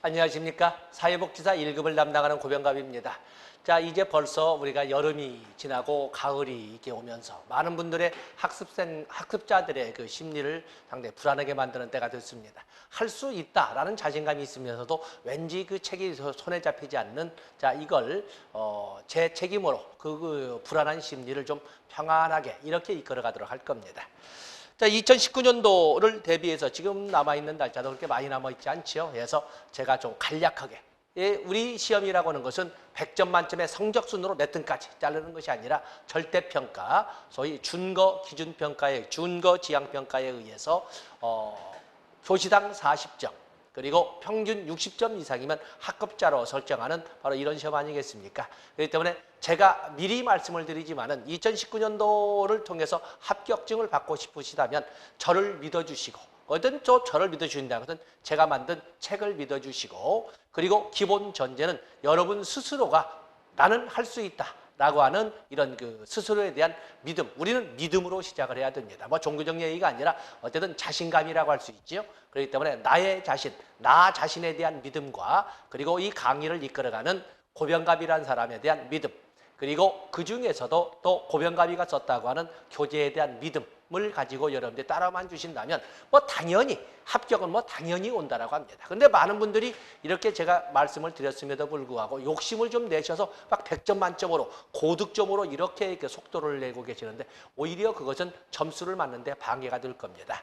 안녕하십니까. 사회복지사 1급을 담당하는 고병갑입니다. 자, 이제 벌써 우리가 여름이 지나고 가을이 이렇게 오면서 많은 분들의 학습자들의 그 심리를 상당히 불안하게 만드는 때가 됐습니다. 할 수 있다라는 자신감이 있으면서도 왠지 그 책이 손에 잡히지 않는, 자, 이걸 제 책임으로 그 불안한 심리를 좀 평안하게 이렇게 이끌어가도록 할 겁니다. 자, 2019년도를 대비해서 지금 남아있는 날짜도 그렇게 많이 남아있지 않지요. 그래서 제가 좀 간략하게, 우리 시험이라고 하는 것은 100점 만점의 성적순으로 몇 등까지 자르는 것이 아니라 절대평가, 소위 준거 기준평가에, 준거 지향평가에 의해서 교시당 40점, 그리고 평균 60점 이상이면 합격자로 설정하는 바로 이런 시험 아니겠습니까? 그렇기 때문에 제가 미리 말씀을 드리지만은 2019년도를 통해서 합격증을 받고 싶으시다면 저를 믿어주시고, 어떤 저를 믿어주신다는 것은 제가 만든 책을 믿어주시고, 그리고 기본 전제는 여러분 스스로가 나는 할 수 있다 라고 하는 이런 그 스스로에 대한 믿음, 우리는 믿음으로 시작을 해야 됩니다. 뭐 종교적 얘기가 아니라 어쨌든 자신감이라고 할 수 있지요. 그렇기 때문에 나의 자신, 나 자신에 대한 믿음과, 그리고 이 강의를 이끌어가는 고병갑이라는 사람에 대한 믿음, 그리고 그 중에서도 또 고병갑이가 썼다고 하는 교재에 대한 믿음을 가지고 여러분들이 따라만 주신다면 뭐 당연히 합격은 뭐 당연히 온다라고 합니다. 그런데 많은 분들이 이렇게 제가 말씀을 드렸음에도 불구하고 욕심을 좀 내셔서 막 100점 만점으로 고득점으로 이렇게 속도를 내고 계시는데 오히려 그것은 점수를 맞는데 방해가 될 겁니다.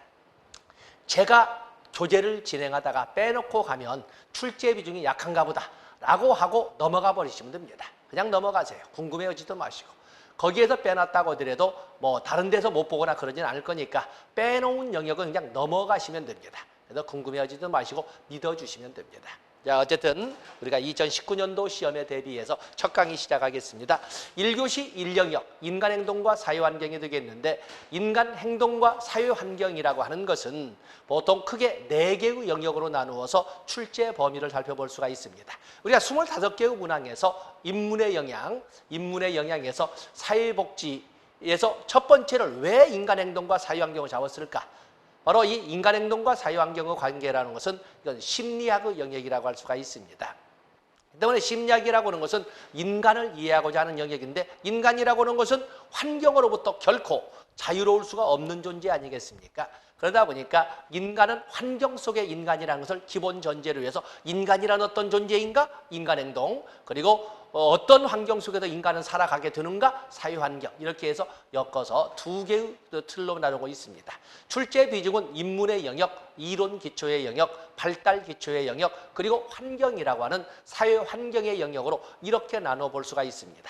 제가 교재를 진행하다가 빼놓고 가면 출제 비중이 약한가 보다 라고 하고 넘어가 버리시면 됩니다. 그냥 넘어가세요. 궁금해하지도 마시고. 거기에서 빼놨다고 하더라도 뭐 다른 데서 못 보거나 그러진 않을 거니까 빼놓은 영역은 그냥 넘어가시면 됩니다. 그래서 궁금해하지도 마시고 믿어주시면 됩니다. 자, 어쨌든 우리가 2019년도 시험에 대비해서 첫 강의 시작하겠습니다. 1교시 1영역, 인간행동과 사회환경이 되겠는데, 인간행동과 사회환경이라고 하는 것은 보통 크게 4개의 영역으로 나누어서 출제 범위를 살펴볼 수가 있습니다. 우리가 25개의 문항에서 인문의 영향에서 사회복지에서 첫 번째를 왜 인간행동과 사회환경을 잡았을까? 바로 이 인간행동과 사회환경의 관계라는 것은 이건 심리학의 영역이라고 할 수가 있습니다. 때문에 심리학이라고 하는 것은 인간을 이해하고자 하는 영역인데, 인간이라고 하는 것은 환경으로부터 결코 자유로울 수가 없는 존재 아니겠습니까? 그러다 보니까 인간은 환경 속의 인간이라는 것을 기본 전제로 해서 인간이란 어떤 존재인가? 인간행동, 그리고 어떤 환경 속에서 인간은 살아가게 되는가? 사회환경, 이렇게 해서 엮어서 2개의 틀로 나누고 있습니다. 출제 비중은 인문의 영역, 이론 기초의 영역, 발달 기초의 영역, 그리고 환경이라고 하는 사회환경의 영역으로 이렇게 나눠볼 수가 있습니다.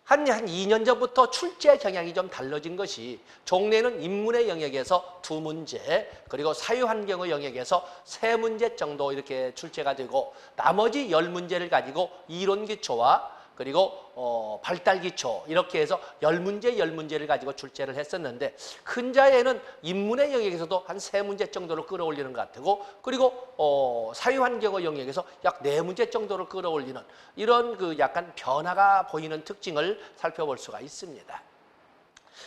한 2년 전부터 출제 경향이 좀 달라진 것이, 종래는 인문의 영역에서 2문제, 그리고 사회환경의 영역에서 3문제 정도 이렇게 출제가 되고, 나머지 10문제를 가지고 이론 기초와 그리고 발달 기초, 이렇게 해서 10문제를 가지고 출제를 했었는데, 큰자에는 인문의 영역에서도 한 3문제 정도를 끌어올리는 것 같고, 그리고 사회환경의 영역에서 약 4문제 정도를 끌어올리는 이런 그 약간 변화가 보이는 특징을 살펴볼 수가 있습니다.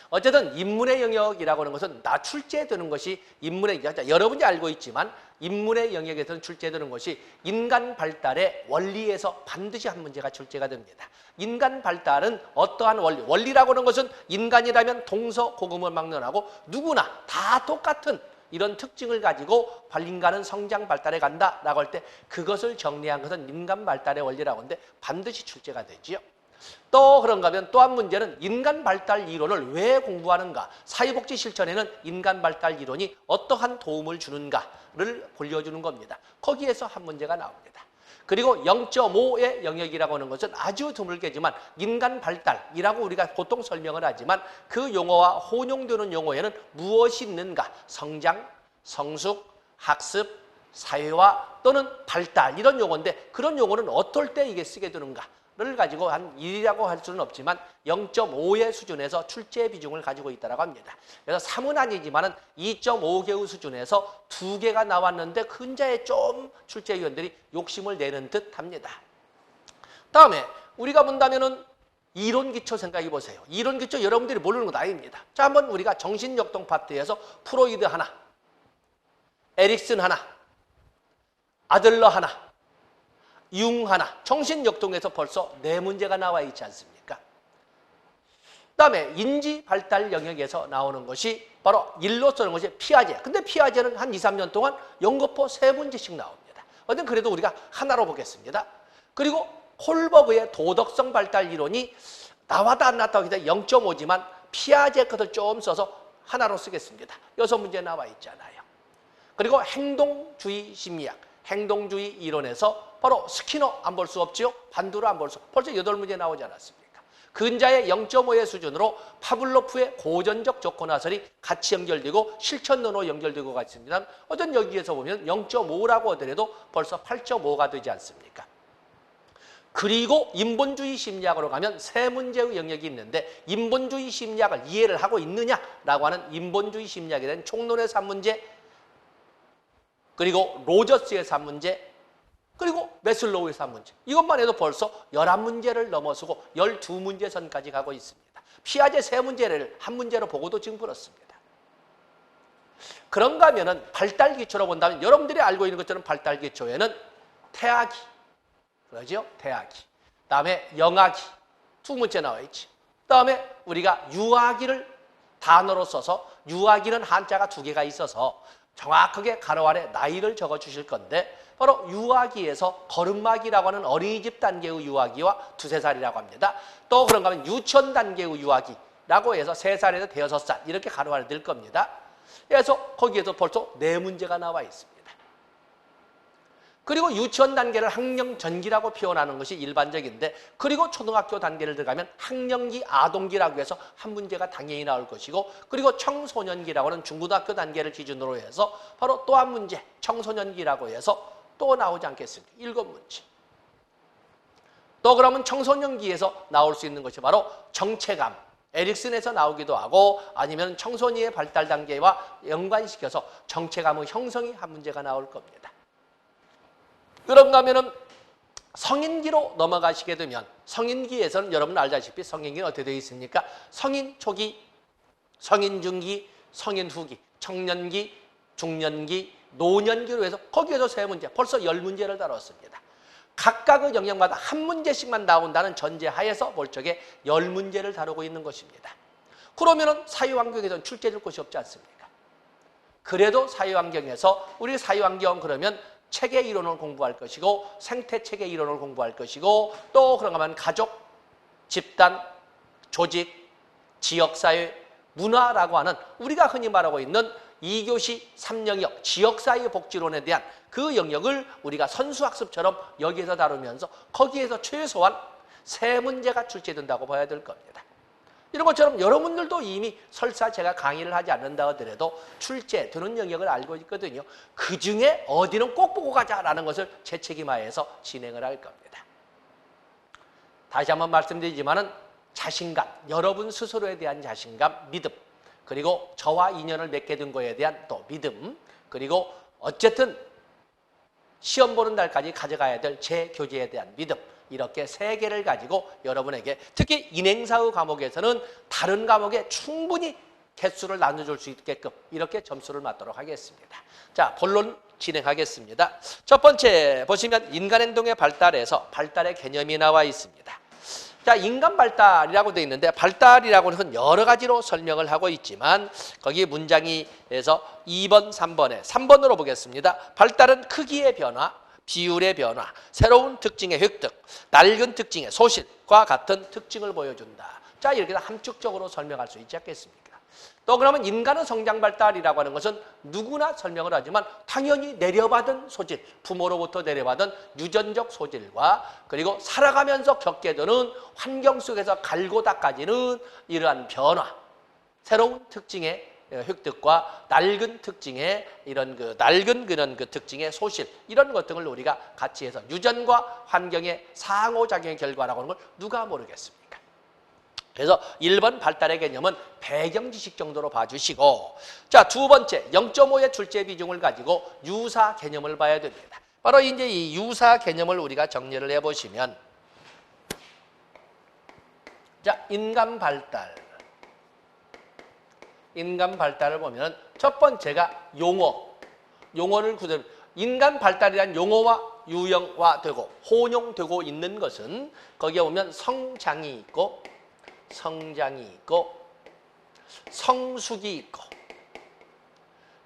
어쨌든 인문의 영역이라고 하는 것은 나 출제되는 것이 인문의 영역, 여러분이 알고 있지만 인문의 영역에서는 출제되는 것이 인간 발달의 원리에서 반드시 한 문제가 출제가 됩니다. 인간 발달은 어떠한 원리라고 하는 것은 인간이라면 동서고금을 막론하고 누구나 다 똑같은 이런 특징을 가지고 인간은 성장 발달해 간다라고 할 때 그것을 정리한 것은 인간 발달의 원리라고 하는데 반드시 출제가 되지요. 또 그런가 하면 또 한 문제는 인간 발달 이론을 왜 공부하는가? 사회복지 실천에는 인간 발달 이론이 어떠한 도움을 주는가를 보여주는 겁니다. 거기에서 한 문제가 나옵니다. 그리고 0.5의 영역이라고 하는 것은 아주 드물게지만 인간 발달이라고 우리가 보통 설명을 하지만 그 용어와 혼용되는 용어에는 무엇이 있는가? 성장, 성숙, 학습, 사회화 또는 발달, 이런 용어인데, 그런 용어는 어떨 때 이게 쓰게 되는가? 를 가지고 한 1이라고 할 수는 없지만 0.5의 수준에서 출제 비중을 가지고 있다고 합니다. 그래서 3은 아니지만 2.5개의 수준에서 2개가 나왔는데 근자에 좀 출제위원들이 욕심을 내는 듯 합니다. 다음에 우리가 본다면은 이론 기초 생각해 보세요. 이론 기초 여러분들이 모르는 건 아닙니다. 자, 한번 우리가 정신역동 파트에서 프로이드 하나, 에릭슨 하나, 아들러 하나, 융하나, 정신역동에서 벌써 4문제가 나와 있지 않습니까? 그다음에 인지 발달 영역에서 나오는 것이 바로 일로 쓰는 것이 피아제. 근데 피아제는 한 2, 3년 동안 연거푸 3문제씩 나옵니다. 어쨌든 그래도 우리가 하나로 보겠습니다. 그리고 홀버그의 도덕성 발달 이론이 나와도 안 나왔다고 해서 0.5지만 피아제 것을 좀 써서 하나로 쓰겠습니다. 6문제 나와 있잖아요. 그리고 행동주의 심리학, 행동주의 이론에서 바로 스키너 안 볼 수 없지요. 반두로 안 볼 수. 벌써 8문제 나오지 않았습니까? 근자의 0.5의 수준으로 파블로프의 고전적 조건화설이 같이 연결되고 실천론으로 연결되고 있습니다. 어떤 여기에서 보면 0.5라고 하더라도 벌써 8.5가 되지 않습니까? 그리고 인본주의 심리학으로 가면 3문제의 영역이 있는데 인본주의 심리학을 이해를 하고 있느냐라고 하는 인본주의 심리학에 대한 총론의 3문제, 그리고 로저스의 3문제, 그리고 메슬로우의 3문제. 이것만 해도 벌써 11문제를 넘어서고 12문제 선까지 가고 있습니다. 피아제 3문제를 한 문제로 보고도 지금 그렇습니다. 그런가 하면은 발달 기초로 본다면 여러분들이 알고 있는 것처럼 발달 기초에는 태아기, 그러죠? 태아기. 그다음에 영아기 2문제 나와 있지. 그다음에 우리가 유아기를 단어로 써서 유아기는 한자가 2개가 있어서 정확하게 가로 아래 나이를 적어 주실 건데 바로 유아기에서 걸음마기라고 하는 어린이집 단계의 유아기와 2, 3살이라고 합니다. 또 그런가 하면 유치원 단계의 유아기라고 해서 3살에서 5살 이렇게 가로 아래 될 겁니다. 그래서 거기에서 벌써 4문제가 나와 있습니다. 그리고 유치원 단계를 학령전기라고 표현하는 것이 일반적인데 그리고 초등학교 단계를 들어가면 학령기, 아동기라고 해서 한 문제가 당연히 나올 것이고 그리고 청소년기라고 하는 중고등학교 단계를 기준으로 해서 바로 또 한 문제, 청소년기라고 해서 또 나오지 않겠습니까? 7문제. 또 그러면 청소년기에서 나올 수 있는 것이 바로 정체감, 에릭슨에서 나오기도 하고 아니면 청소년의 발달 단계와 연관시켜서 정체감의 형성이 한 문제가 나올 겁니다. 그런가 하면은 성인기로 넘어가시게 되면 성인기에서는 여러분 알다시피 성인기는 어떻게 되어 있습니까? 성인 초기, 성인 중기, 성인 후기, 청년기, 중년기, 노년기로 해서 거기에서 3문제, 벌써 10문제를 다뤘습니다. 각각의 영역마다 한 문제씩만 나온다는 전제하에서 볼 적에 10문제를 다루고 있는 것입니다. 그러면은 사회환경에서는 출제될 것이 없지 않습니까? 그래도 사회환경에서 우리 사회환경 그러면 체계 이론을 공부할 것이고 생태체계 이론을 공부할 것이고 또 그런가 하면 가족, 집단, 조직, 지역사회, 문화라고 하는 우리가 흔히 말하고 있는 2교시 3영역 지역사회 복지론에 대한 그 영역을 우리가 선수학습처럼 여기에서 다루면서 거기에서 최소한 3문제가 출제된다고 봐야 될 겁니다. 이런 것처럼 여러분들도 이미 설사 제가 강의를 하지 않는다 하더라도 출제되는 영역을 알고 있거든요. 그중에 어디는 꼭 보고 가자라는 것을 재책임하여서 진행을 할 겁니다. 다시 한번 말씀드리지만은 자신감, 여러분 스스로에 대한 자신감, 믿음, 그리고 저와 인연을 맺게 된 거에 대한 또 믿음, 그리고 어쨌든 시험 보는 날까지 가져가야 될 제 교재에 대한 믿음, 이렇게 3개를 가지고 여러분에게 특히 인행사의 과목에서는 다른 과목에 충분히 개수를 나눠줄 수 있게끔 이렇게 점수를 맞도록 하겠습니다. 자, 본론 진행하겠습니다. 첫 번째 보시면 인간행동의 발달에서 발달의 개념이 나와 있습니다. 자, 인간 발달이라고 되어 있는데 발달이라고 해서 여러 가지로 설명을 하고 있지만 거기 문장에서 2번, 3번에 3번으로 보겠습니다. 발달은 크기의 변화, 비율의 변화, 새로운 특징의 획득, 낡은 특징의 소실과 같은 특징을 보여준다. 자, 이렇게 함축적으로 설명할 수 있지 않겠습니까? 또 그러면 인간의 성장 발달이라고 하는 것은 누구나 설명을 하지만 당연히 내려받은 소질, 부모로부터 내려받은 유전적 소질과 그리고 살아가면서 겪게 되는 환경 속에서 갈고 닦아지는 이러한 변화, 새로운 특징의 획득과 낡은 특징의 이런 낡은 그런 특징의 소실 이런 것들을 우리가 같이 해서 유전과 환경의 상호작용의 결과라고 하는 걸 누가 모르겠습니까? 그래서 1번 발달의 개념은 배경 지식 정도로 봐주시고 자, 2번째 0.5의 출제 비중을 가지고 유사 개념을 봐야 됩니다. 바로 이제 이 유사 개념을 우리가 정리를 해보시면 자, 인간 발달을 보면 첫 번째가 용어를 구별. 인간 발달이란 용어와 유형화되고 혼용되고 있는 것은 거기에 보면 성장이 있고 성숙이 있고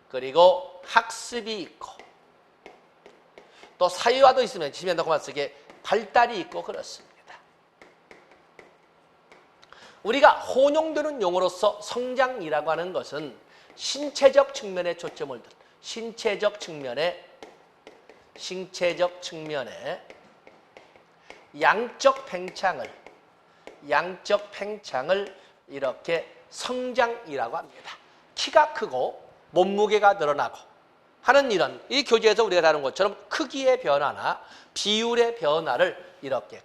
그리고 학습이 있고 또 사회화도 있으면 지면도 그만 쓰게 발달이 있고 그렇습니다. 우리가 혼용되는 용어로서 성장이라고 하는 것은 신체적 측면에 초점을 둔 신체적 측면에 양적 팽창을 이렇게 성장이라고 합니다. 키가 크고 몸무게가 늘어나고 하는 이런 이 교재에서 우리가 다룬 것처럼 크기의 변화나 비율의 변화를 이렇게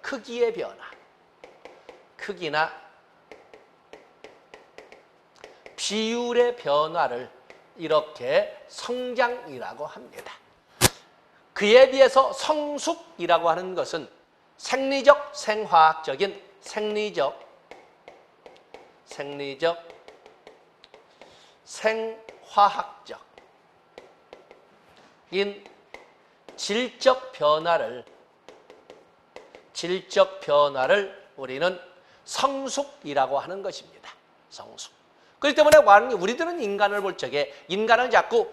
크기나 비율의 변화를 이렇게 성장이라고 합니다. 그에 비해서 성숙이라고 하는 것은 생리적인 질적 변화를 우리는 성숙이라고 하는 것입니다. 성숙. 그렇기 때문에 우리들은 인간을 볼 적에 인간은 자꾸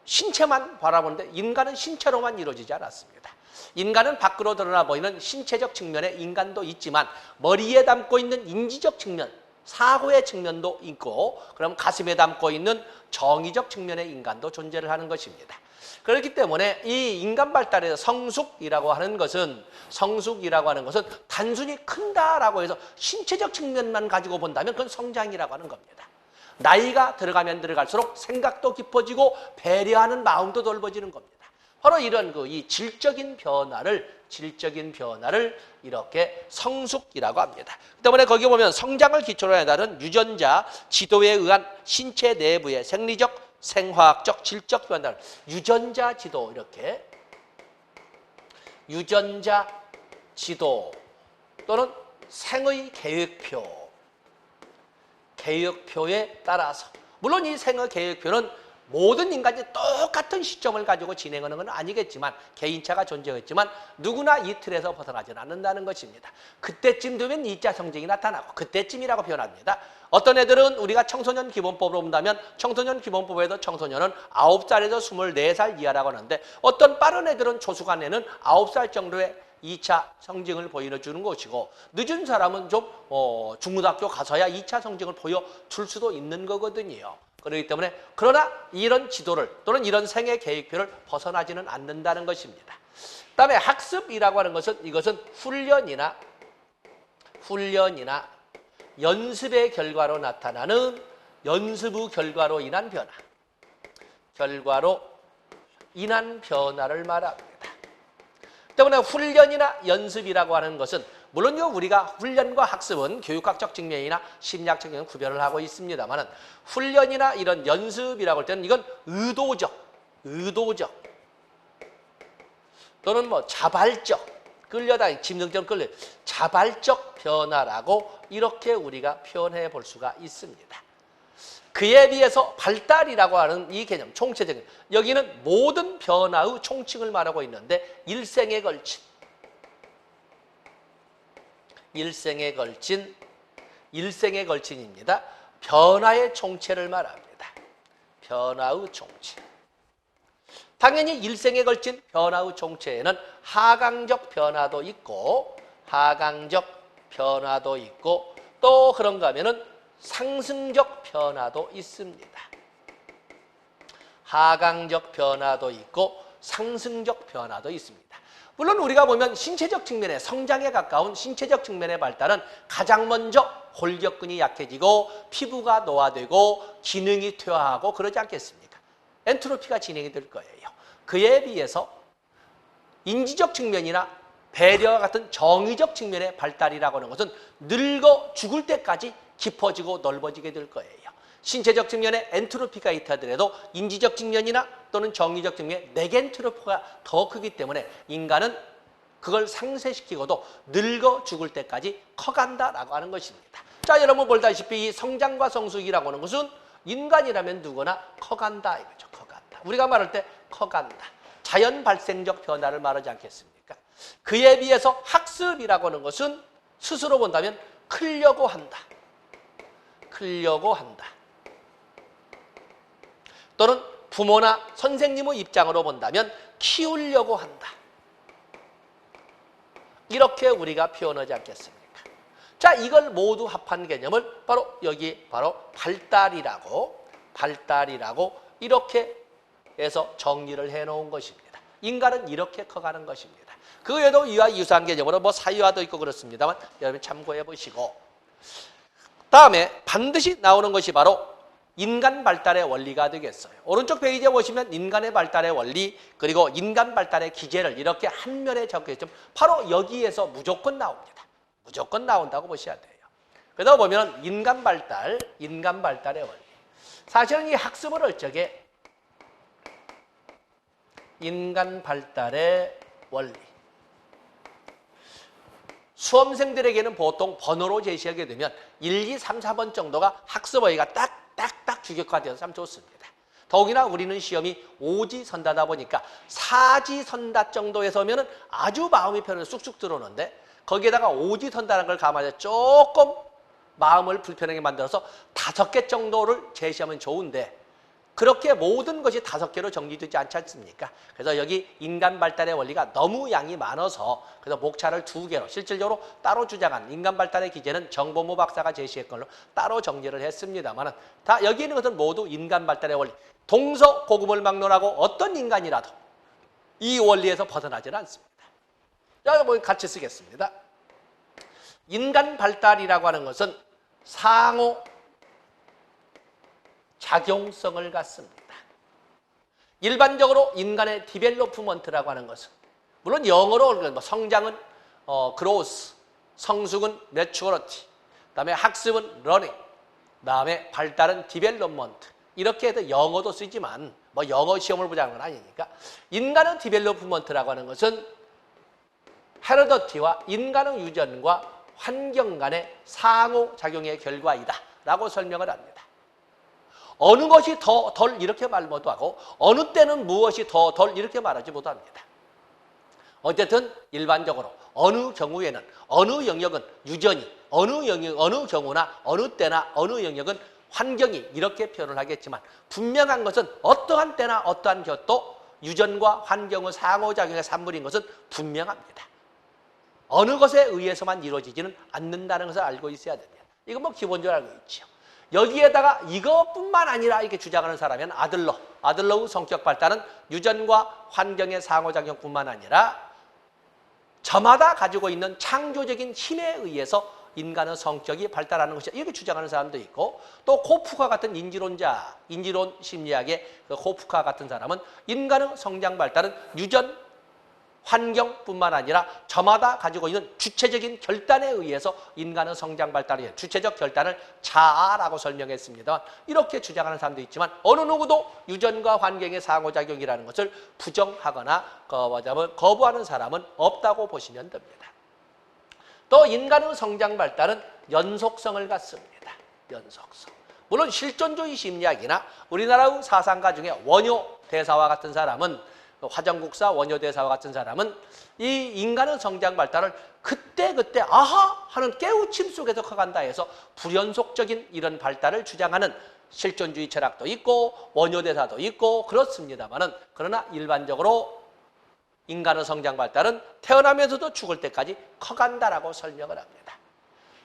신체만 바라보는데 인간은 신체로만 이루어지지 않았습니다. 인간은 밖으로 드러나 보이는 신체적 측면의 인간도 있지만 머리에 담고 있는 인지적 측면, 사고의 측면도 있고 그럼 가슴에 담고 있는 정의적 측면의 인간도 존재를 하는 것입니다. 그렇기 때문에 이 인간 발달에서 성숙이라고 하는 것은 단순히 큰다라고 해서 신체적 측면만 가지고 본다면 그건 성장이라고 하는 겁니다. 나이가 들어가면 들어갈수록 생각도 깊어지고 배려하는 마음도 넓어지는 겁니다. 바로 이런 이 질적인 변화를 이렇게 성숙이라고 합니다. 그 때문에 거기 보면 성장을 기초로 한다는 유전자 지도에 의한 신체 내부의 생리적, 생화학적, 질적 변화를 유전자 지도 또는 생의 계획표에 따라서 물론 이 생의 계획표는 모든 인간이 똑같은 시점을 가지고 진행하는 건 아니겠지만 개인차가 존재했지만 누구나 이 틀에서 벗어나지는 않는다는 것입니다. 그때쯤 되면 2차 성징이 나타나고 그때쯤이라고 표현합니다. 어떤 애들은 우리가 청소년 기본법으로 본다면 청소년 기본법에도 청소년은 9살에서 24살 이하라고 하는데 어떤 빠른 애들은 조수간에는 9살 정도의 2차 성징을 보여주는 것이고 늦은 사람은 좀 중고등학교 가서야 2차 성징을 보여줄 수도 있는 거거든요. 그렇기 때문에 그러나 이런 지도를 또는 이런 생애 계획표를 벗어나지는 않는다는 것입니다. 그다음에 학습이라고 하는 것은 이것은 훈련이나 연습의 결과로 나타나는 연습의 결과로 인한 변화를 말합니다. 때문에 훈련이나 연습이라고 하는 것은 물론요 우리가 훈련과 학습은 교육학적 측면이나 심리학적 측면은 구별을 하고 있습니다만 훈련이나 이런 연습이라고 할 때는 이건 의도적 또는 자발적 끌려다니 짐승처럼 끌려 자발적 변화라고 이렇게 우리가 표현해 볼 수가 있습니다. 그에 비해서 발달이라고 하는 이 개념, 총체적인 여기는 모든 변화의 총칭을 말하고 있는데 일생에 걸친입니다. 변화의 총체를 말합니다. 변화의 총체. 당연히 일생에 걸친 변화의 총체에는 하강적 변화도 있고 또 그런가 하면은 상승적 변화도 있습니다. 하강적 변화도 있고 상승적 변화도 있습니다. 물론 우리가 보면 신체적 측면의 성장에 가까운 신체적 측면의 발달은 가장 먼저 골격근이 약해지고 피부가 노화되고 기능이 퇴화하고 그러지 않겠습니까? 엔트로피가 진행이 될 거예요. 그에 비해서 인지적 측면이나 배려와 같은 정의적 측면의 발달이라고 하는 것은 늙어 죽을 때까지 깊어지고 넓어지게 될 거예요. 신체적 측면에 엔트로피가 있다 하더라도 인지적 측면이나 또는 정의적 측면에 네겐트로피가 더 크기 때문에 인간은 그걸 상쇄시키고도 늙어 죽을 때까지 커간다라고 하는 것입니다. 자, 여러분 보다시피 이 성장과 성숙이라고 하는 것은 인간이라면 누구나 커간다 이거죠. 커간다. 우리가 말할 때 커간다. 자연 발생적 변화를 말하지 않겠습니까? 그에 비해서 학습이라고 하는 것은 스스로 본다면 크려고 한다. 크려고 한다. 또는 부모나 선생님의 입장으로 본다면 키우려고 한다. 이렇게 우리가 표현하지 않겠습니까? 자, 이걸 모두 합한 개념을 바로 여기 바로 발달이라고 이렇게 해서 정리를 해놓은 것입니다. 인간은 이렇게 커가는 것입니다. 그 외에도 이와 유사한 개념으로 뭐 사유화도 있고 그렇습니다만 여러분 참고해 보시고, 다음에 반드시 나오는 것이 바로 인간 발달의 원리가 되겠어요. 오른쪽 페이지에 보시면 인간의 발달의 원리 그리고 인간 발달의 기제를 이렇게 한 면에 적혀있지만 바로 여기에서 무조건 나옵니다. 무조건 나온다고 보셔야 돼요. 그러다 보면 인간 발달의 원리. 사실은 이 학습을 할 적에 인간 발달의 원리. 수험생들에게는 보통 번호로 제시하게 되면 1, 2, 3, 4번 정도가 학습어휘가 딱딱딱 규격화되어서 참 좋습니다. 더욱이나 우리는 시험이 오지선다다 보니까 사지선다 정도에서 오면 아주 마음이 편해서 쑥쑥 들어오는데 거기에다가 오지선다라는 걸 감안해서 조금 마음을 불편하게 만들어서 5개 정도를 제시하면 좋은데 그렇게 모든 것이 5개로 정리되지 않지 않습니까? 그래서 여기 인간 발달의 원리가 너무 양이 많아서 그래서 목차를 2개로 실질적으로 따로 주장한 인간 발달의 기제는 정보모 박사가 제시한 걸로 따로 정리를 했습니다만 다 여기 있는 것은 모두 인간 발달의 원리. 동서고금을 막론하고 어떤 인간이라도 이 원리에서 벗어나지는 않습니다. 자, 이거 같이 쓰겠습니다. 인간 발달이라고 하는 것은 상호 작용성을 갖습니다. 일반적으로 인간의 디벨로프먼트라고 하는 것은 물론 영어로 성장은 growth, 성숙은 maturity, 그다음에 학습은 learning, 그다음에 발달은 development 이렇게 해서 영어도 쓰지만 뭐 영어 시험을 보자는 건 아니니까 인간의 디벨로프먼트라고 하는 것은 헤르더티와 인간의 유전과 환경 간의 상호작용의 결과이다 라고 설명을 합니다. 어느 것이 더 덜 이렇게 말 못하고 어느 때는 무엇이 더 덜 이렇게 말하지 못합니다. 어쨌든 일반적으로 어느 경우에는 어느 영역은 유전이 어느 경우나 어느 때나 어느 영역은 환경이 이렇게 표현을 하겠지만 분명한 것은 어떠한 때나 어떠한 것도 유전과 환경의 상호작용의 산물인 것은 분명합니다. 어느 것에 의해서만 이루어지지는 않는다는 것을 알고 있어야 됩니다. 이건 뭐 기본적으로 알고 있죠. 여기에다가 이것뿐만 아니라 이렇게 주장하는 사람은 아들러의 성격 발달은 유전과 환경의 상호작용뿐만 아니라 저마다 가지고 있는 창조적인 힘에 의해서 인간의 성격이 발달하는 것이다. 이렇게 주장하는 사람도 있고 또 코프카 같은 인지론 심리학의 그 코프카 같은 사람은 인간의 성장 발달은 유전, 환경뿐만 아니라 저마다 가지고 있는 주체적인 결단에 의해서 인간의 성장 발달이 주체적 결단을 자아라고 설명했습니다. 이렇게 주장하는 사람도 있지만 어느 누구도 유전과 환경의 상호작용이라는 것을 부정하거나 거부하는 사람은 없다고 보시면 됩니다. 또 인간의 성장 발달은 연속성을 갖습니다. 연속성. 물론 실존주의 심리학이나 우리나라의 사상가 중에 원효 대사와 같은 사람은 화정국사 원효대사와 같은 사람은 이 인간의 성장 발달을 그때 아하 하는 깨우침 속에서 커간다 해서 불연속적인 이런 발달을 주장하는 실존주의 철학도 있고 원효대사도 있고 그렇습니다만은 그러나 일반적으로 인간의 성장 발달은 태어나면서도 죽을 때까지 커간다라고 설명을 합니다.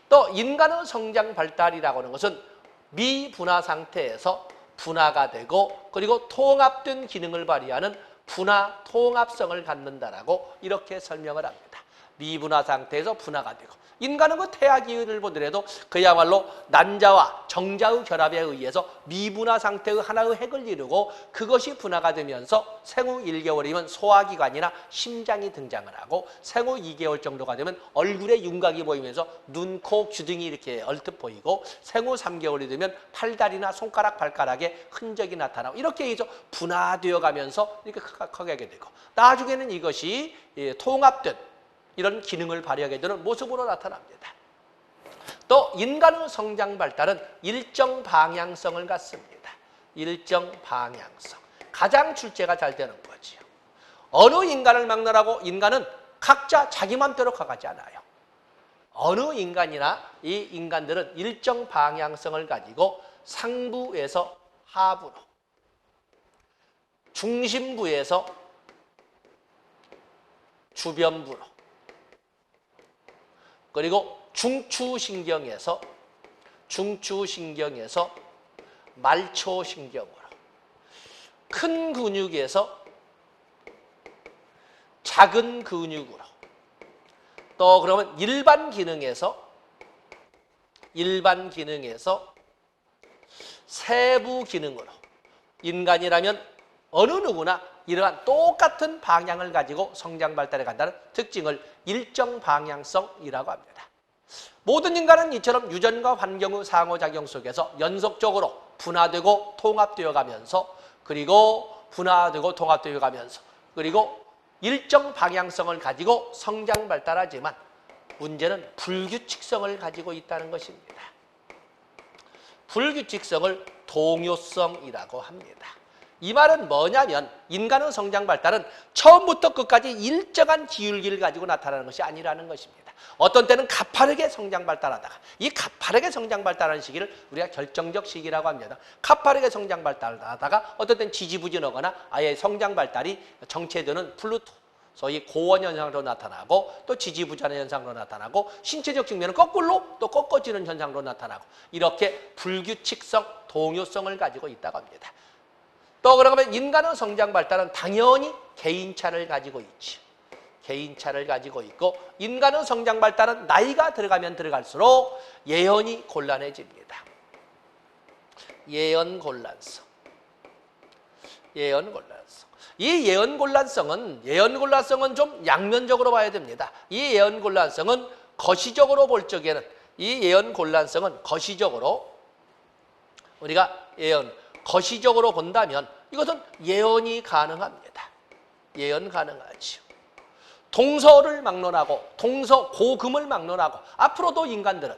또 인간의 성장 발달이라고 하는 것은 미분화 상태에서 분화가 되고 그리고 통합된 기능을 발휘하는 분화 통합성을 갖는다라고 이렇게 설명을 합니다. 미분화 상태에서 분화가 되고 인간은 그 태아기를 보더라도 그야말로 난자와 정자의 결합에 의해서 미분화 상태의 하나의 핵을 이루고 그것이 분화가 되면서 생후 1개월이면 소화기관이나 심장이 등장을 하고 생후 2개월 정도가 되면 얼굴에 윤곽이 보이면서 눈, 코, 귀등이 이렇게 얼핏 보이고 생후 3개월이 되면 팔다리나 손가락, 발가락에 흔적이 나타나고 이렇게 해서 분화되어 가면서 이렇게 커가게 되고 나중에는 이것이 통합된 이런 기능을 발휘하게 되는 모습으로 나타납니다. 또 인간의 성장 발달은 일정 방향성을 갖습니다. 일정 방향성. 가장 출제가 잘 되는 거지요. 어느 인간을 막론하고 인간은 각자 자기 맘대로 가지 않아요. 어느 인간이나 이 인간들은 일정 방향성을 가지고 상부에서 하부로, 중심부에서 주변부로, 그리고 중추신경에서 말초신경으로, 큰 근육에서 작은 근육으로, 또 그러면 일반 기능에서 세부 기능으로, 인간이라면 어느 누구나 이러한 똑같은 방향을 가지고 성장 발달해 간다는 특징을 일정 방향성이라고 합니다. 모든 인간은 이처럼 유전과 환경의 상호작용 속에서 연속적으로 분화되고 통합되어 가면서, 그리고 일정 방향성을 가지고 성장 발달하지만 문제는 불규칙성을 가지고 있다는 것입니다. 불규칙성을 동요성이라고 합니다. 이 말은 뭐냐면 인간의 성장 발달은 처음부터 끝까지 일정한 기울기를 가지고 나타나는 것이 아니라는 것입니다. 어떤 때는 가파르게 성장 발달하다가, 이 가파르게 성장 발달하는 시기를 우리가 결정적 시기라고 합니다. 가파르게 성장 발달하다가 어떤 때는 지지부진하거나 아예 성장 발달이 정체되는 플루토, 소위 고원 현상으로 나타나고, 또 지지부진한 현상으로 나타나고, 신체적 측면은 거꾸로 또 꺾어지는 현상으로 나타나고, 이렇게 불규칙성, 동요성을 가지고 있다고 합니다. 또 그러면 인간의 성장 발달은 당연히 개인차를 가지고 있죠. 개인차를 가지고 있고, 인간의 성장 발달은 나이가 들어가면 들어갈수록 예언이 곤란해집니다. 예언곤란성. 이 예언곤란성은 좀 양면적으로 봐야 됩니다. 이 예언곤란성은 거시적으로 볼 적에는, 우리가 거시적으로 본다면 이것은 예언이 가능합니다. 예언 가능하죠. 동서를 막론하고, 동서 고금을 막론하고, 앞으로도 인간들은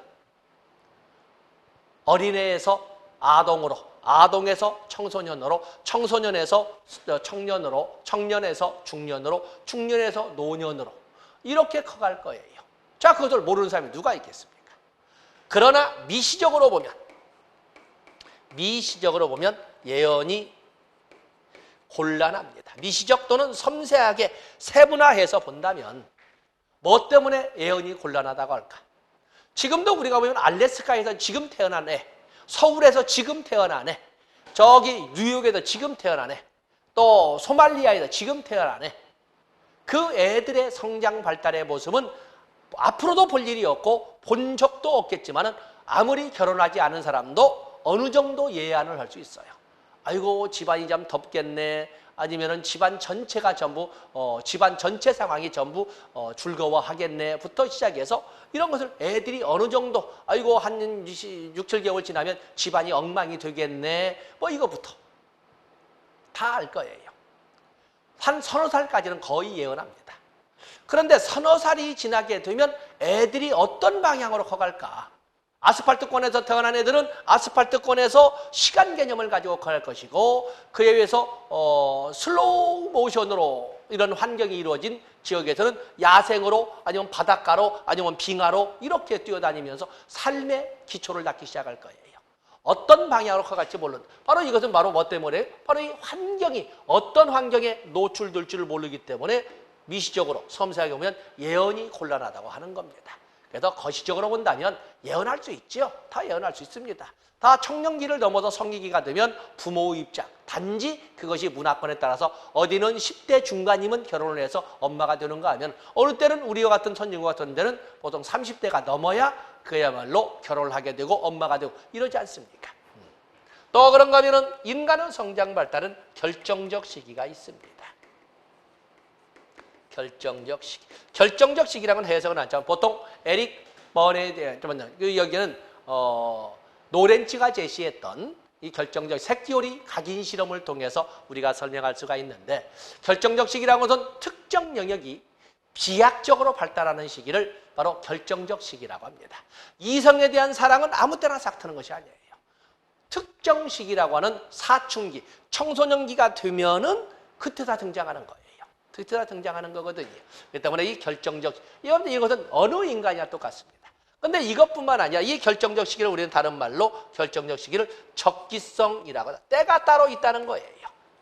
어린애에서 아동으로, 아동에서 청소년으로, 청소년에서 청년으로, 청년에서 중년으로, 중년에서 노년으로 이렇게 커갈 거예요. 자, 그것을 모르는 사람이 누가 있겠습니까? 그러나 미시적으로 보면 예언이 곤란합니다. 미시적 또는 섬세하게 세분화해서 본다면 뭐 때문에 예언이 곤란하다고 할까? 지금도 우리가 보면 알래스카에서 지금 태어난 애, 서울에서 지금 태어난 애, 저기 뉴욕에서 지금 태어난 애, 또 소말리아에서 지금 태어난 애, 그 애들의 성장 발달의 모습은 앞으로도 볼 일이 없고 본 적도 없겠지만 아무리 결혼하지 않은 사람도 어느 정도 예언을 할 수 있어요. 아이고, 집안이 좀 덥겠네. 아니면은 집안 전체가 전부 집안 전체 상황이 전부 즐거워하겠네부터 시작해서 이런 것을 애들이 어느 정도 아이고 한 6, 7개월 지나면 집안이 엉망이 되겠네 뭐 이거부터 다 알 거예요. 한 서너 살까지는 거의 예언합니다. 그런데 서너 살이 지나게 되면 애들이 어떤 방향으로 커갈까? 아스팔트권에서 태어난 애들은 아스팔트권에서 시간 개념을 가지고 커갈 것이고, 그에 의해서 슬로우 모션으로 이런 환경이 이루어진 지역에서는 야생으로 아니면 바닷가로 아니면 빙하로 이렇게 뛰어다니면서 삶의 기초를 닦기 시작할 거예요. 어떤 방향으로 커갈지 모르는, 바로 이것은 바로 뭐 때문에? 바로 이 환경이 어떤 환경에 노출될 줄 모르기 때문에 미시적으로 섬세하게 보면 예언이 곤란하다고 하는 겁니다. 그래서 거시적으로 본다면 예언할 수 있죠. 다 예언할 수 있습니다. 다 청년기를 넘어서 성인기가 되면 부모의 입장, 단지 그것이 문화권에 따라서 어디는 10대 중간이면 결혼을 해서 엄마가 되는가 하면 어느 때는 우리와 같은 선진국 같은 데는 보통 30대가 넘어야 그야말로 결혼을 하게 되고 엄마가 되고 이러지 않습니까? 또 그런가 하면은 인간의 성장 발달은 결정적 시기가 있습니다. 결정적 시기라는 해석은 않지만 보통 에릭 번에 대한 여기는 노렌츠가 제시했던 이 결정적 색티오리 각인 실험을 통해서 우리가 설명할 수가 있는데, 결정적 시기라는 것은 특정 영역이 비약적으로 발달하는 시기를 바로 결정적 시기라고 합니다. 이성에 대한 사랑은 아무 때나 싹 트는 것이 아니에요. 특정 시기라고 하는 사춘기, 청소년기가 되면은 그때 다 등장하는 거예요. 특징이 등장하는 거거든요. 그렇기 때문에 이 결정적, 이것은 어느 인간이나 똑같습니다. 근데 이것뿐만 아니라 이 결정적 시기를 우리는 다른 말로 결정적 시기를 적기성이라고 하다. 때가 따로 있다는 거예요.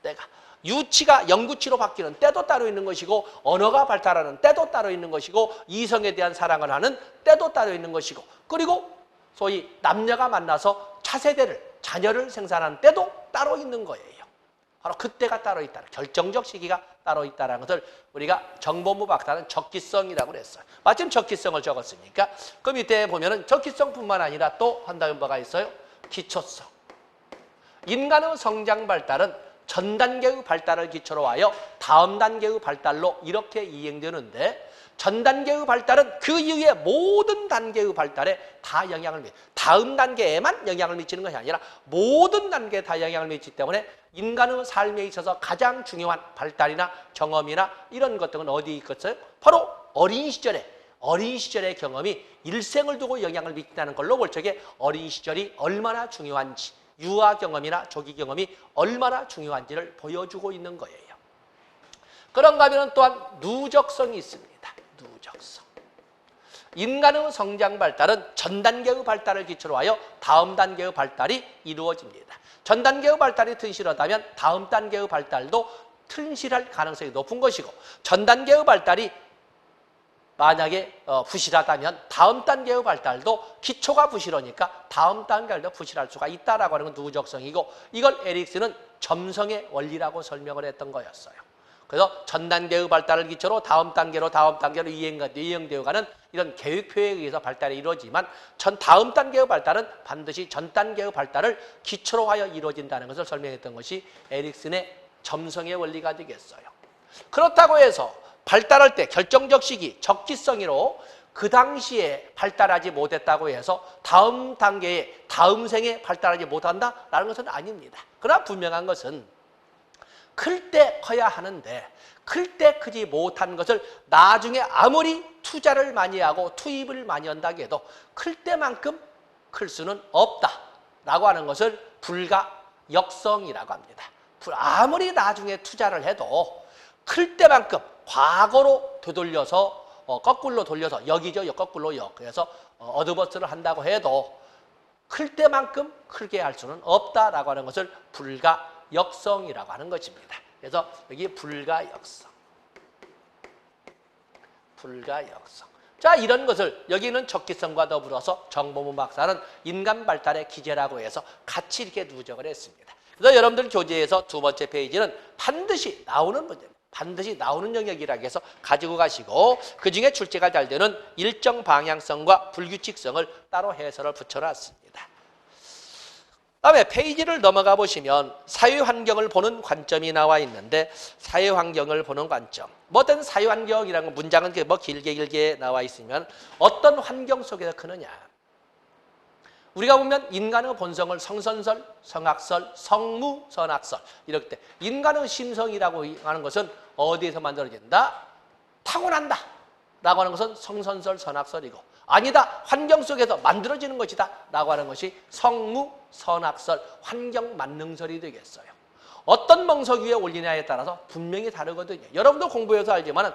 때가. 유치가 영구치로 바뀌는 때도 따로 있는 것이고, 언어가 발달하는 때도 따로 있는 것이고, 이성에 대한 사랑을 하는 때도 따로 있는 것이고, 그리고 소위 남녀가 만나서 차세대를, 자녀를 생산하는 때도 따로 있는 거예요. 바로 그때가 따로 있다. 결정적 시기가 따로 있다는 것을 우리가 정보무 박사는 적기성이라고 그랬어요. 마침 적기성을 적었으니까 그 밑에 보면은 적기성뿐만 아니라 또 한다는 바가 있어요. 기초성. 인간의 성장 발달은 전 단계의 발달을 기초로 하여 다음 단계의 발달로 이렇게 이행되는데, 전 단계의 발달은 그 이후의 모든 단계의 발달에 다 영향을 미쳐요. 다음 단계에만 영향을 미치는 것이 아니라 모든 단계에 다 영향을 미치기 때문에 인간의 삶에 있어서 가장 중요한 발달이나 경험이나 이런 것들은 어디에 있겠어요? 바로 어린 시절의 경험이 일생을 두고 영향을 미친다는 걸로 볼 적에 어린 시절이 얼마나 중요한지, 유아 경험이나 조기 경험이 얼마나 중요한지를 보여주고 있는 거예요. 그런가 하면 또한 누적성이 있습니다. 누적성. 인간의 성장 발달은 전 단계의 발달을 기초로 하여 다음 단계의 발달이 이루어집니다. 전 단계의 발달이 튼실하다면 다음 단계의 발달도 튼실할 가능성이 높은 것이고, 전 단계의 발달이 만약에 부실하다면 다음 단계의 발달도 기초가 부실하니까 다음 단계도 부실할 수가 있다라고 하는 건 누적성이고, 이걸 에릭슨은 점성의 원리라고 설명을 했던 거였어요. 그래서 전 단계의 발달을 기초로 다음 단계로 이행되어 가는 이런 계획표에 의해서 발달이 이루어지지만, 다음 단계의 발달은 반드시 전 단계의 발달을 기초로 하여 이루어진다는 것을 설명했던 것이 에릭슨의 점성의 원리가 되겠어요. 그렇다고 해서 발달할 때 결정적 시기, 적기성으로 그 당시에 발달하지 못했다고 해서 다음 단계에, 다음 생에 발달하지 못한다라는 것은 아닙니다. 그러나 분명한 것은 클 때 커야 하는데, 클 때 크지 못한 것을 나중에 아무리 투자를 많이 하고 투입을 많이 한다고 해도 클 때만큼 클 수는 없다라고 하는 것을 불가역성이라고 합니다. 아무리 나중에 투자를 해도 클 때만큼 과거로 되돌려서 거꾸로 돌려서 역이죠. 거꾸로 역. 그래서 어드버스를 한다고 해도 클 때만큼 크게 할 수는 없다라고 하는 것을 불가역성이라고 하는 것입니다. 그래서 여기 불가역성. 자, 이런 것을 여기는 적기성과 더불어서 정보문 박사는 인간 발달의 기제라고 해서 같이 이렇게 누적을 했습니다. 그래서 여러분들 교재에서 두 번째 페이지는 반드시 나오는 문제입니다. 반드시 나오는 영역이라고 해서 가지고 가시고, 그 중에 출제가 잘 되는 일정 방향성과 불규칙성을 따로 해설을 붙여놨습니다. 다음에 페이지를 넘어가 보시면 사회환경을 보는 관점이 나와 있는데, 사회환경을 보는 관점. 뭐든 사회환경이라는 문장은 길게 나와 있으면 어떤 환경 속에서 크느냐. 우리가 보면 인간의 본성을 성선설, 성악설, 성무, 선악설 이렇게 때 인간의 심성이라고 하는 것은 어디에서 만들어진다? 타고난다 라고 하는 것은 성선설, 선악설이고, 아니다, 환경 속에서 만들어지는 것이다 라고 하는 것이 성무, 선악설, 환경 만능설이 되겠어요. 어떤 멍석 위에 올리냐에 따라서 분명히 다르거든요. 여러분도 공부해서 알지만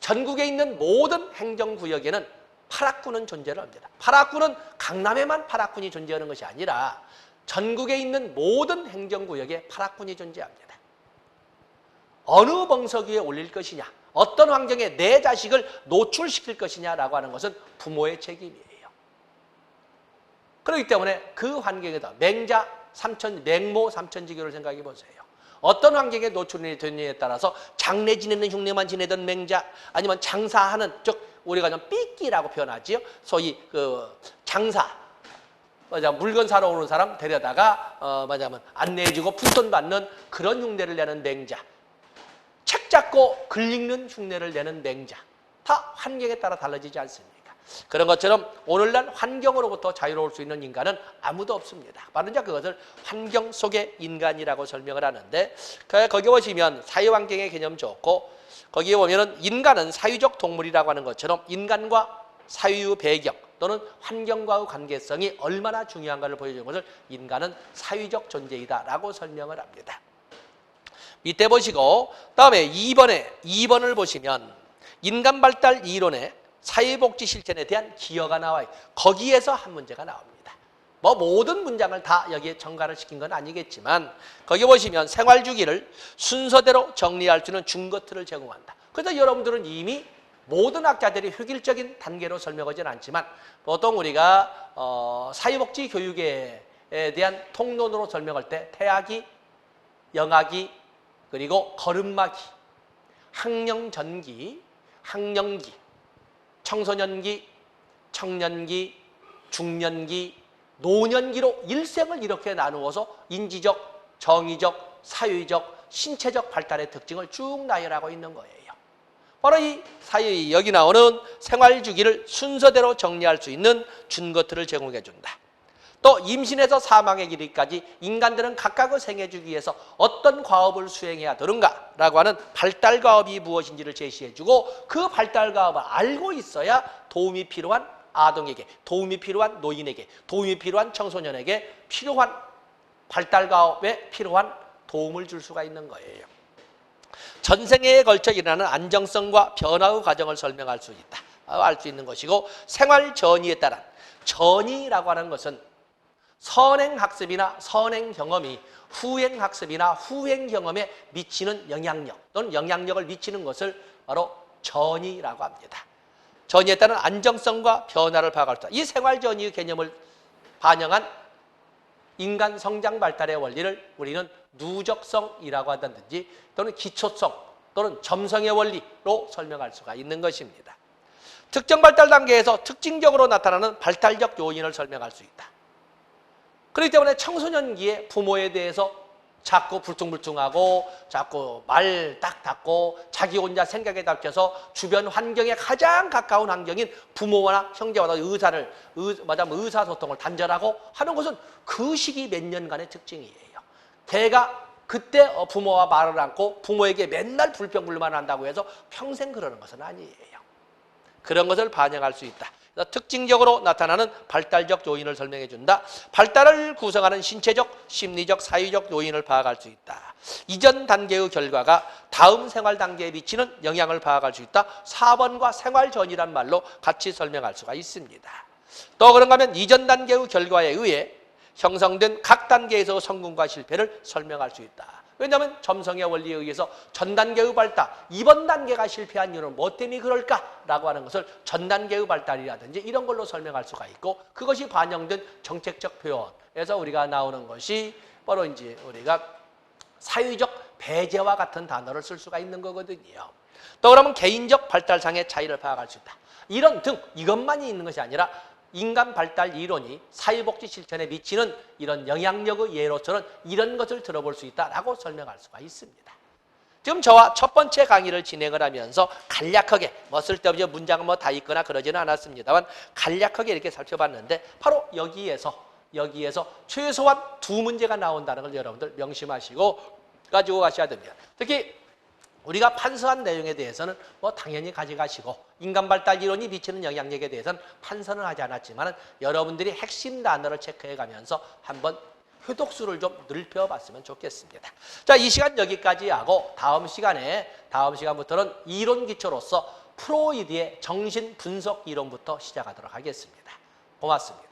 전국에 있는 모든 행정구역에는 파락군은 존재를 합니다. 파락군은 강남에만 파락군이 존재하는 것이 아니라 전국에 있는 모든 행정구역에 파락군이 존재합니다. 어느 멍석 위에 올릴 것이냐, 어떤 환경에 내 자식을 노출시킬 것이냐라고 하는 것은 부모의 책임이에요. 그렇기 때문에 그 환경에다 맹모 삼천지교를 생각해 보세요. 어떤 환경에 노출이 되느냐에 따라서 장례 지내는 흉내만 지내던 맹자, 아니면 장사하는, 즉 우리가 좀 삐끼라고 표현하지요. 소위 장사, 물건 사러 오는 사람 데려다가 안내해주고 푼돈 받는 그런 흉내를 내는 맹자, 책 잡고 글 읽는 흉내를 내는 맹자, 다 환경에 따라 달라지지 않습니까? 그런 것처럼 오늘날 환경으로부터 자유로울 수 있는 인간은 아무도 없습니다. 바로 이제 그것을 환경 속의 인간이라고 설명을 하는데, 거기 보시면 사회환경의 개념 좋고, 거기에 보면은 인간은 사유적 동물이라고 하는 것처럼 인간과 사유의 배경 또는 환경과의 관계성이 얼마나 중요한가를 보여주는 것을 인간은 사유적 존재이다라고 설명을 합니다. 이때 보시고 다음에 2번을 보시면 인간 발달 이론의 사회복지 실천에 대한 기여가 나와요. 거기에서 한 문제가 나옵니다. 뭐 모든 문장을 다 여기에 첨가를 시킨 건 아니겠지만 거기 보시면 생활주기를 순서대로 정리할 수 있는 준거틀을 제공한다. 그래서 여러분들은 이미 모든 학자들이 획일적인 단계로 설명하지는 않지만 보통 우리가 사회복지 교육에 대한 통론으로 설명할 때 태아기, 영아기, 그리고 걸음마기, 학령전기, 학령기, 청소년기, 청년기, 중년기, 노년기로 일생을 이렇게 나누어서 인지적, 정의적, 사회적, 신체적 발달의 특징을 쭉 나열하고 있는 거예요. 바로 이 여기 나오는 생활주기를 순서대로 정리할 수 있는 준거틀을 제공해 준다. 또 임신에서 사망의 길이까지 인간들은 각각의 생애주기에서 어떤 과업을 수행해야 되는가라고 하는 발달과업이 무엇인지를 제시해주고 그 발달과업을 알고 있어야 도움이 필요한 아동에게, 도움이 필요한 노인에게, 도움이 필요한 청소년에게 필요한 발달과업에 필요한 도움을 줄 수가 있는 거예요. 전생애에 걸쳐 일어나는 안정성과 변화의 과정을 설명할 수 있다. 알 수 있는 것이고 생활 전이에 따른 전이라고 하는 것은 선행학습이나 선행경험이 후행학습이나 후행경험에 미치는 영향력 또는 영향력을 미치는 것을 바로 전이라고 합니다. 전이에 따른 안정성과 변화를 파악할 수 있다. 이 생활전이의 개념을 반영한 인간 성장 발달의 원리를 우리는 누적성이라고 한다든지 또는 기초성 또는 점성의 원리로 설명할 수가 있는 것입니다. 특정 발달 단계에서 특징적으로 나타나는 발달적 요인을 설명할 수 있다. 그렇기 때문에 청소년기에 부모에 대해서 자꾸 불퉁불퉁하고 자꾸 말 딱 닫고 자기 혼자 생각에 닫혀서 주변 환경에 가장 가까운 환경인 부모나 형제와 의사소통을 단절하고 하는 것은 그 시기 몇 년간의 특징이에요. 걔가 그때 부모와 말을 않고 부모에게 맨날 불평불만한다고 해서 평생 그러는 것은 아니에요. 그런 것을 반영할 수 있다. 특징적으로 나타나는 발달적 요인을 설명해 준다. 발달을 구성하는 신체적, 심리적, 사회적 요인을 파악할 수 있다. 이전 단계의 결과가 다음 생활 단계에 미치는 영향을 파악할 수 있다. 4번과 생활 전이란 말로 같이 설명할 수가 있습니다. 또 그런가 하면 이전 단계의 결과에 의해 형성된 각 단계에서 성공과 실패를 설명할 수 있다. 왜냐하면 점성의 원리에 의해서 전 단계의 발달, 이번 단계가 실패한 이유는 뭐 때문에 그럴까라고 하는 것을 전 단계의 발달이라든지 이런 걸로 설명할 수가 있고 그것이 반영된 정책적 표현에서 우리가 나오는 것이 바로 이제 우리가 사회적 배제와 같은 단어를 쓸 수가 있는 거거든요. 또 그러면 개인적 발달상의 차이를 파악할 수 있다. 이런 등 이것만이 있는 것이 아니라 인간 발달 이론이 사회복지 실천에 미치는 이런 영향력의 예로서는 이런 것을 들어볼 수 있다라고 설명할 수가 있습니다. 지금 저와 첫 번째 강의를 진행을 하면서 간략하게 쓸데없이 문장은 다 있거나 그러지는 않았습니다만 간략하게 이렇게 살펴봤는데 바로 여기에서 최소한 두 문제가 나온다는 걸 여러분들 명심하시고 가지고 가셔야 됩니다. 특히 우리가 판서한 내용에 대해서는 당연히 가져가시고 인간 발달 이론이 미치는 영향력에 대해서는 판서는 하지 않았지만 여러분들이 핵심 단어를 체크해 가면서 한번 효독수를 좀 넓혀봤으면 좋겠습니다. 자, 이 시간 여기까지 하고 다음 시간부터는 이론 기초로서 프로이드의 정신 분석 이론부터 시작하도록 하겠습니다. 고맙습니다.